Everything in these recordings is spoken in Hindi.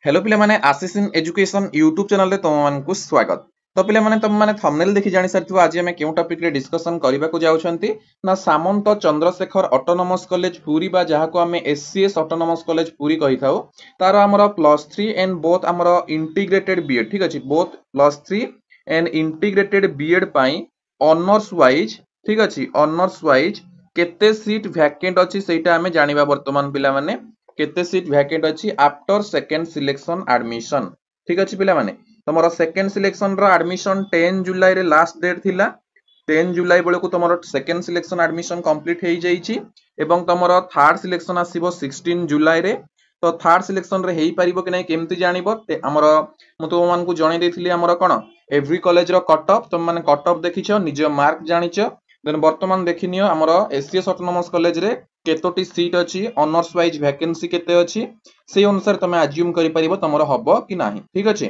हेलो पिला माने आशीष इन एजुकेशन यूट्यूब चैनल रे तुम मानकु स्वागत। तो पिला माने तुम माने थंबनेल देखि जानि सारथिबो आज हम केउ टॉपिक रे डिस्कशन करबा को जाउछंती ना सामंत चंद्रशेखर ऑटोनोमस कॉलेज पुरी बा जहा को हमें एससीएस ऑटोनोमस कॉलेज पुरी कहि थाउ तार हमर +3 एंड बोथ हमर इंटीग्रेटेड बीएड ठीक अछि बोथ +3 एंड इंटीग्रेटेड बीएड पई ऑनर्स वाइज ठीक अछि ऑनर्स वाइज केते सीट वैकेंट अछि सेटा हमें जानिबा वर्तमान पिला माने केते सीट वैकेंट अछि आफ्टर सेकंड सिलेक्शन एडमिशन ठीक अछि पिला माने तमरो सेकंड सिलेक्शन रो एडमिशन 10 जुलाई रे लास्ट डेट थिला 10 जुलाई बेले को तमरो सेकंड सिलेक्शन एडमिशन कंप्लीट हे जाईची एवं तमरो थर्ड सिलेक्शन आसीबो 16 जुलाई रे तो थर्ड सिलेक्शन रे हेई परिबो कि नै केमति जानिबो हमरो मु तो मान को जणै देथिली हमरो कोन एवरी कॉलेज रो कट ऑफ तुम माने कट ऑफ देखिछो निज मार्क जानिछो देन वर्तमान देखिनियो हमरो एससीएस ऑटोनोमस कॉलेज रे केतोटी सीट अछि ऑनर्स वाइज वैकेंसी केते अछि से अनुसार तमे अज्यूम करि परिबो तमरो हबो कि नाही ठीक अछि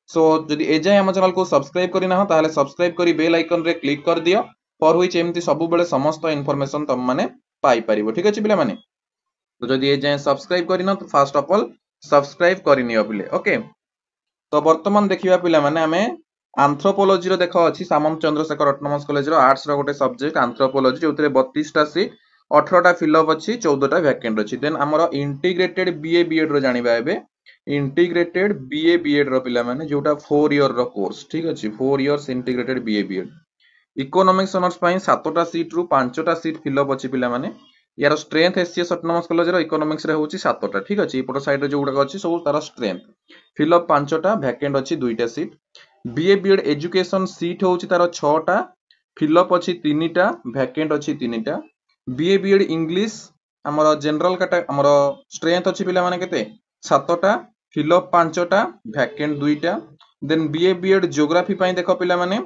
सो जदि ए जाय हम चैनल को सब्सक्राइब करि ना हो ताले सब्सक्राइब करि बेल आइकन रे क्लिक कर दियो फॉर व्हिच एमति सब बेले समस्त इंफॉर्मेशन तम माने पाई परिबो ठीक अछि पिला माने तो जदि ए जाय सब्सक्राइब करिनो तो फर्स्ट ऑफ ऑल सब्सक्राइब करिनियो पिले ओके तो वर्तमान देखिबा पिला माने हमें एंथ्रोपोलॉजी रो देखो अछि सामंत चंद्रशेखर ऑटोनोमस कॉलेज रो आर्ट्स रो गोटे सब्जेक्ट एंथ्रोपोलॉजी जोतरे 32 टा सीट 18 टा फिलअप अछि 14 टा वैकेंट अछि देन हमरो इंटीग्रेटेड बीए बीएड रो जानिबा एबे इंटीग्रेटेड बीए बीएड रो पिला माने जोटा 4 ईयर रो कोर्स ठीक अछि 4 years integrated BA BEd economics honours पई 7 टा सीट रु 5 टा सीट फिलअप अछि पिला माने यार स्ट्रेंथ एससीएस ऑटोनोमस कॉलेज रो इकोनॉमिक्स रे होछि 7 टा ठीक अछि एपट साइड रे जो गुडा अछि सब तार स्ट्रेंथ फिलअप 5 टा वैकेंट अछि 2 टा seat BA BEd education seat होछि तार 6 टा फिलअप अछि 3 टा वैकेंट अछि 3 टा बीए बीएड इंग्लिश हमर जनरल काटा हमर स्ट्रेंथ अछि पिला माने केते 7 टा फिलअप 5 टा वैकेंट 2 टा देन बीए बीएड ज्योग्राफी पई देखो पिला माने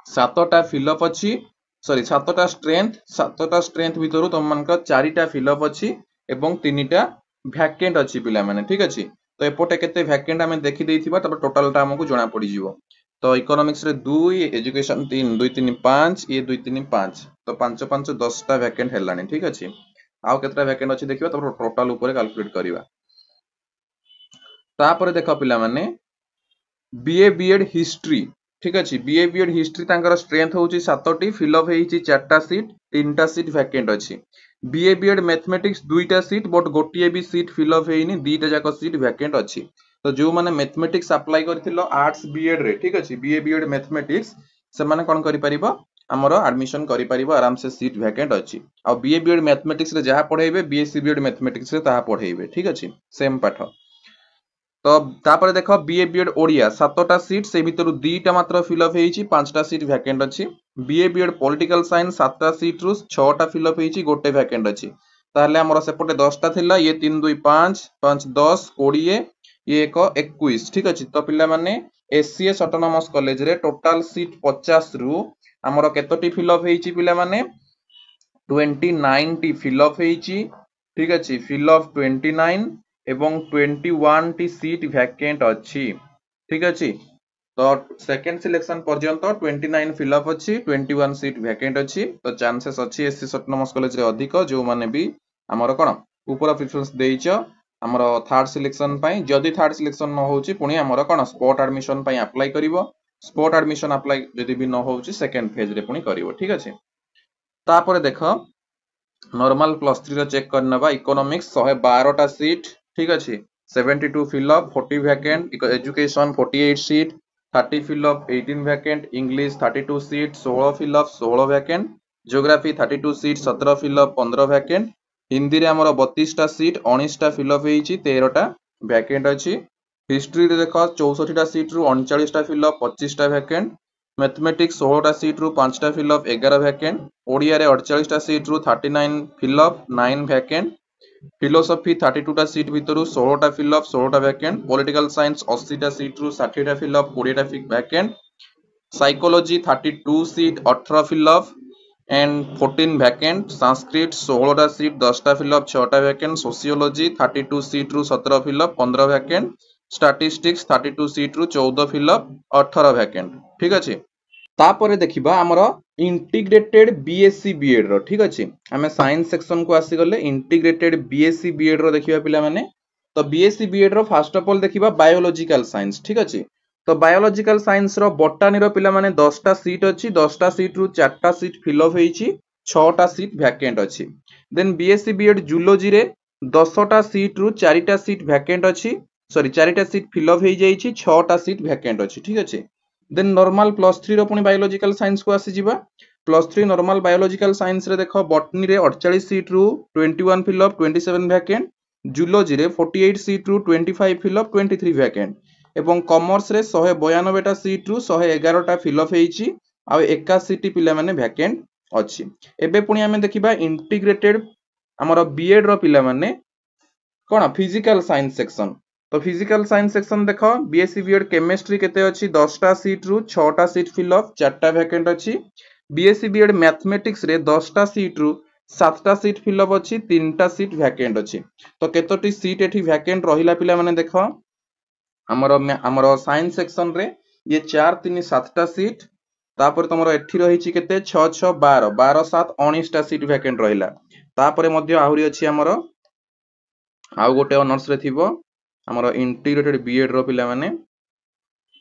7 टा फिलअप अछि सॉरी 7 टा स्ट्रेंथ भितरु तुम मानक 4 टा फिलअप अछि एवं 3 टा वैकेंट अछि पिला माने ठीक अछि तो एपोटे केते वैकेंट हमें देखि देथिबा तब टोटल टा हमकु जणा पड़ी जिवो तो इकोनॉमिक्स रे 2 एजुकेशन 3 2 3 5 ये 2 3 5 तो 5 5 10 टा वैकेंट हेलानी ठीक अछि आउ केतरा वैकेंट अछि देखिबा तब टोटल ऊपर कैलकुलेट करिवा तापर देखो पिला माने बीए बीएड हिस्ट्री ठीक अछि बीए बीएड हिस्ट्री तांकर स्ट्रेंथ होची 7 टी फिलअप हेची 4 टा सीट 3 टा सीट वैकेंट अछि बीए बीएड मैथमेटिक्स 2 टा सीट बट गोटिए भी सीट फिलअप हेइनी 2 टा जाक सीट वैकेंट अछि तो जो माने मैथमेटिक्स अप्लाई करथिलो आर्ट्स बीएड रे ठीक अछि बीए बीएड मैथमेटिक्स से माने कोन करि परिबो हमरो एडमिशन करि परिबो आराम से सीट वैकेंट अछि आ बीए बीएड मैथमेटिक्स रे जहा पढेबे बीएससी बीएड मैथमेटिक्स रे ताहा पढेबे ठीक अछि सेम पाठ तो तापर देखो बीए बीएड ओडिया 7 टा सीट से भितरु 2 टा मात्र फिलअप हेची 5 टा सीट वैकेंट अछि बीए बीएड पॉलिटिकल साइंस 7 टा सीट रु 6 टा फिलअप हेची गोटे वैकेंट अछि ताहले हमर सेपटे 10 टा थिला ये 3 2 5 5 10 20 ये 1 21 ठीक अछि तो पिला माने एससीएस ऑटोनोमस कॉलेज रे टोटल सीट 50 रु हमर केतोटी फिलअप हेची पिला माने 29 टी फिलअप हेची ठीक अछि फिलअप 29 एवं 21 टी सीट वैकेंट अछि ठीक अछि तो सेकंड सिलेक्शन पर्यंत 29 फिलअप अछि 21 सीट वैकेंट अछि तो चांसेस अछि एससी ऑटोनोमस कॉलेज रे अधिक जो माने भी हमर कोन ऊपर प्रेफरेंस देइछ हमर थर्ड सिलेक्शन पई जदी थर्ड सिलेक्शन न होउची पुनी हमर कोन स्पॉट एडमिशन पई अप्लाई करिवो स्पॉट एडमिशन अप्लाई जदी भी न होउची सेकंड फेज रे पुनी करिवो ठीक अछि तापर देखो नॉर्मल +3 रो चेक करनबा इकोनॉमिक्स 112 टा सीट ठीक अछि 72 fill up 40 vacant education 48 seat 30 fill up 18 vacant English 32 seat 16 fill up 16 vacant geography 32 seat 17 fill up 15 vacant Hindi रे हमर 32 टा सीट 19 टा फिलअप हेची 13 टा वैकेंट अछि हिस्ट्री रे देखो 64 टा सीट रु 39 टा फिलअप 25 टा वैकेंट मैथमेटिक्स 16 टा सीट रु 5 टा फिलअप 11 वैकेंट ओडिया रे 48 टा सीट रु 39 फिलअप 9 वैकेंट फिलोसफी 32 टा सीट भितरु 16 टा फिलअप 16 टा वैकेंट पॉलिटिकल साइंस 80 टा सीट रु 60 टा फिलअप 20 टा vacant psychology 32 seat 18 fill up and 14 vacant Sanskrit 16 टा सीट 10 टा फिलअप 6 टा वैकेंट सोशियोलॉजी 32 सीट रु 17 फिलअप 15 वैकेंट स्टैटिस्टिक्स 32 सीट रु 14 फिलअप 18 वैकेंट ठीक अछि तापर देखिबा हमर इंटीग्रेटेड बीएससी बीएड रो ठीक अछि हमें साइंस सेक्शन को आसी गले इंटीग्रेटेड बीएससी बीएड रो देखिबा पिला माने तो बीएससी बीएड रो फर्स्ट ऑफ ऑल देखिबा बायोलॉजिकल साइंस ठीक अछि। तो बायोलॉजिकल साइंस रो बोटानी रो पिला माने 10 टा सीट अछि 10 टा सीट रु 4 टा सीट फिल अप हेछि 6 टा सीट वैकेंट अछि। देन बीएससी बीएड जूलॉजी रे 10 टा सीट रु 4 टा सीट वैकेंट अछि सॉरी 4 टा सीट फिल अप हे जाइछि 6 टा सीट वैकेंट अछि ठीक अछि। देन नॉर्मल प्लस 3 रो पुनी बायोलॉजिकल साइंस को आसी जिबा प्लस 3 नॉर्मल बायोलॉजिकल साइंस रे देखो बॉटनी रे 48 सीट रु 21 फिल अप 27 वैकेंट जूलॉजी रे 48 सीट रु 25 फिल अप 23 वैकेंट एवं कॉमर्स रे 192 टा सीट रु 111 टा फिल अप हेछि आ 81 पिला माने वैकेंट अछि। एबे पुनी हमें देखिबा इंटीग्रेटेड हमर बीएड रो पिला माने कोन फिजिकल साइंस सेक्शन तो फिजिकल साइंस सेक्शन देखो बीएससी बीएड केमिस्ट्री केते अछि 10 टा सीट रु 6 टा सीट फिल अप 4 टा वैकेंट अछि। बीएससी बीएड मैथमेटिक्स रे 10 टा सीट रु 7 टा सीट फिल अप अछि 3 टा सीट वैकेंट अछि। तो केतोटी सीट एठी वैकेंट रहिला पिला माने देखो हमर साइंस सेक्शन रे ये 4 3 7 टा सीट तापर तमरो एठी रहिछि केते 6 6 12 12 7 19 टा सीट वैकेंट रहिला तापर मध्य आहुरी अछि हमर आउ गोटे ऑनर्स रे थिबो हमर इंटीग्रेटेड बीएड रो पिला माने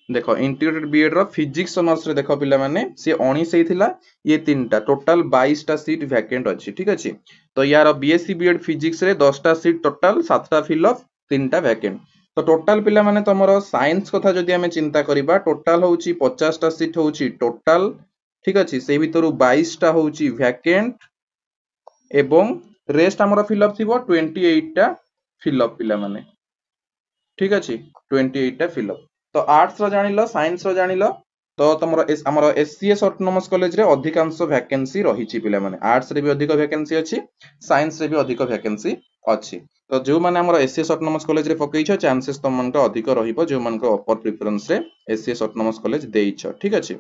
देखो इंटीग्रेटेड बीएड रो फिजिक्स ऑनर्स रे देखो पिला माने से 19 हेतिला ये तीनटा टोटल 22 टा सीट वैकेंट अछि ठीक अछि। तो यार बीएससी बीएड फिजिक्स रे 10 टा सीट टोटल 7 टा फिल अप 3 टा वैकेंट तो टोटल पिला माने तमरो साइंस कथा जदि हमें चिंता करिबा टोटल होउची 50 टा सीट होउची टोटल ठीक अछि से भितरु 22 टा होउची वैकेंट एवं रेस्ट हमरो फिल अप थिबो 28 टा फिल अप पिला माने ठीक अछि 28 टा फिल अप। तो आर्ट्स रो जानिलो साइंस रो जानिलो तो तमरो हमरो एससीएस ऑटोनोमस कॉलेज रे अधिकांश वैकेंसी रहिछि पिला माने आर्ट्स रे भी अधिक वैकेंसी अछि साइंस रे भी अधिक वैकेंसी अछि। तो जो माने हमरो एससीएस ऑटोनोमस कॉलेज रे पकैछ चांसेस तम मन को अधिक रहिबो जो मन को अपर प्रेफरेंस रे एससीएस ऑटोनोमस कॉलेज देइछ ठीक अछि।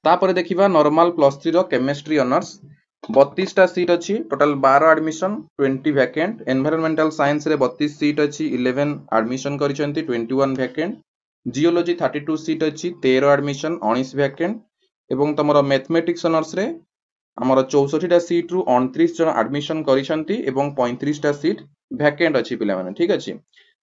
तापर देखिबा नॉर्मल प्लस 3 रो केमिस्ट्री ऑनर्स 32 टा सीट अछि total 12 admission 20 vacant environmental science रे 32 सीट अछि 11 एडमिशन करिसंती 21 वैकेंट जियोलॉजी 32 सीट अछि 13 एडमिशन 19 वैकेंट एवं तमरो मैथमेटिक्स ऑनर्स रे हमर 64 टा सीट रु 29 जन एडमिशन करिसंती एवं 35 टा सीट वैकेंट अछि पिला माने ठीक अछि।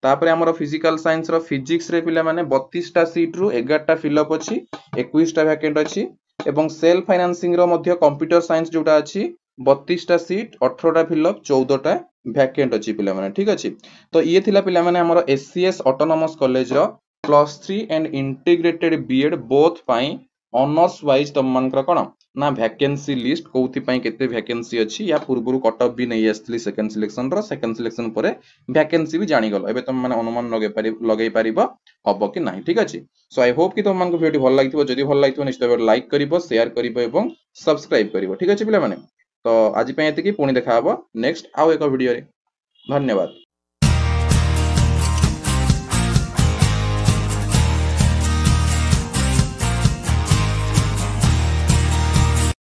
तापर हमर फिजिकल साइंस रो फिजिक्स रे पिला माने 32 टा सीट रु 11 टा फिल अप अछि 21 टा वैकेंट अछि एवं सेल्फ फाइनेंसिंग रो मध्य कंप्यूटर साइंस जोटा अछि 32 टा सीट 18 टा फिल अप 14 टा वैकेंट अछि पिला माने ठीक अछि। तो ये थिला पिला माने हमर एससीएस ऑटोनोमस कॉलेज रो +3 एंड इंटीग्रेटेड बीएड बोथ पाई ऑनर्स वाइज तम मानकर कोन ना वैकेंसी लिस्ट कोउथि पाई केते वैकेंसी अछि या पूर्वरु कट ऑफ भी नै आस्तली सेकंड सिलेक्शन परे वैकेंसी भी जानि गलो एबे तुम माने अनुमान लगै परिबो हबो कि नाही ठीक अछि। सो आई होप कि तुम मानको वीडियो भल लागिथिबो जदि भल लागिथिबो निश्चित भाबे लाइक करिवो शेयर करिवो एवं सब्सक्राइब करिवो ठीक अछि पिला माने। तो आज पय एतिकी पुणी देखा हबो नेक्स्ट आउ एक वीडियो रे धन्यवाद।